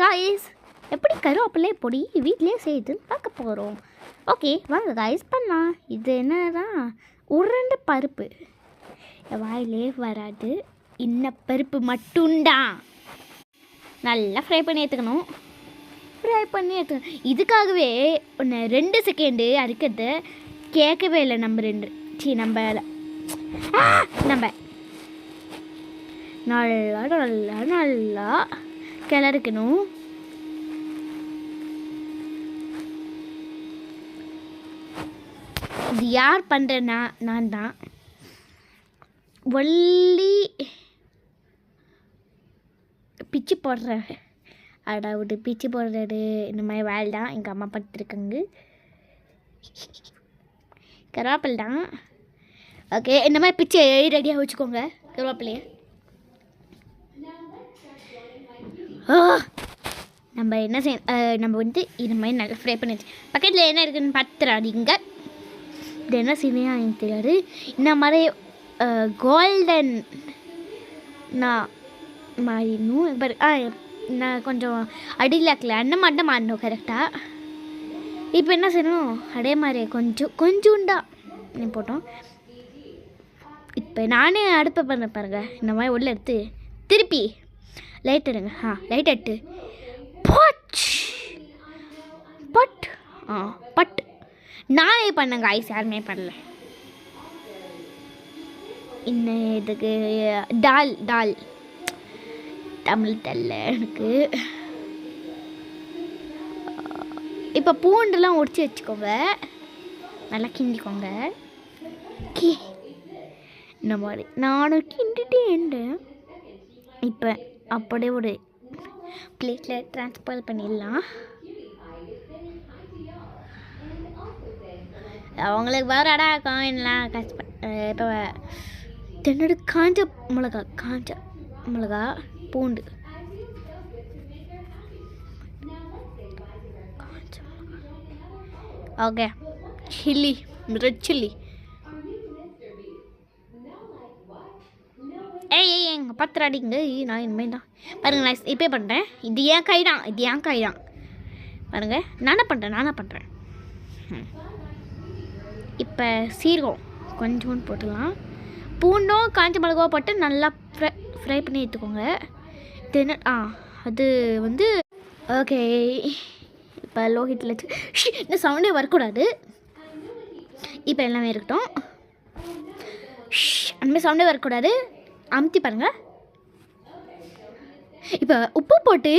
Guys, எப்படி கருவேப்பிலை பொடி வீட்டிலே செய்யுதுன்னு பார்க்க போகிறோம். ஓகே வாங்க காய்ஸ் பண்ணலாம். இது என்னன்னா உருண்டை பருப்பு, வாயிலே வராது, இன்னும் பருப்பு மட்டும்தான். நல்லா ஃப்ரை பண்ணி எடுத்துக்கணும். இதுக்காகவே ஒன்று 2 செகண்டு அறுக்கிறது கேட்கவே இல்லை. நம்ம நல்லா நல்லா நல்லா கிளறிக்கணும். இது யார் பண்ணுறேன்னா நான் தான். ஒல்லி பிச்சு போடுறேன். அடாவுடு பிச்சு போடுறது இந்த மாதிரி வேலை தான் எங்கள் அம்மா படுத்துருக்காங்க. கருவேப்பிலை தான். ஓகே, இந்த மாதிரி பிச்சு ரெடியாக வச்சுக்கோங்க கருவேப்பிலையை. நம்ம என்ன நம்ம வந்து இது மாதிரி நல்லா ஃப்ரை பண்ணி வச்சு பக்கத்தில் என்ன இருக்குதுன்னு பார்த்துறாதீங்க. இது என்ன செய்யணும் எனக்கு தெரியாது. இந்த மாதிரி கோல்டன் நான் மாறிடணும். நான் கொஞ்சம் அடியில் இருக்கல அந்த மாதிரி தான் மாறணும் கரெக்டாக. இப்போ என்ன செய்யணும், அதே மாதிரி கொஞ்சோண்டா போட்டோம். இப்போ நானே அடுப்பை பண்ண பாருங்கள். இந்த மாதிரி உள்ள எடுத்து திருப்பி லைட் எடுங்க. லைட் எடுத்து பட் நானே பண்ணேங்க ஐஸ், யாருமே பண்ணல. இன்னும் இதுக்கு டால் தமிழ் தெரியல எனக்கு. இப்போ பூண்டெல்லாம் உடிச்சு வச்சுக்கோங்க, நல்லா கிண்டிக்கோங்க. இந்த மாதிரி நானும் கிண்டிட்டே. இப்போ அப்படியே ஒரு பிளேட்டில் ட்ரான்ஸ்ஃபர் பண்ணிடலாம். அவங்களுக்கு வேறு இடம் இருக்கும் என்னலாம் இப்போ தென்னோட காஞ்ச மிளகா பூண்டு ஓகே, சில்லி ரெட் சில்லி. எங்கள் பத்திராடிங்க நான் இனிமேல் தான் பாருங்கள். நான் இப்போ பண்ணுறேன். இது ஏன் கை தான் பாருங்கள். நானே பண்ணுறேன். இப்போ சீரகம் கொஞ்சோண்டு போட்டுக்கலாம். பூண்டும் காஞ்ச மிளகாவை போட்டு நல்லா ஃப்ரை பண்ணி எடுத்துக்கோங்க. அது வந்து ஓகே. இப்போ லோஹிட்டில் இந்த சவுண்டே வரக்கூடாது. இப்போ எல்லாமே இருக்கட்டும். அந்தமாதிரி சவுண்டே வரக்கூடாது. அமுத்தி பாருங்கள். இப்போ உப்பு போட்டு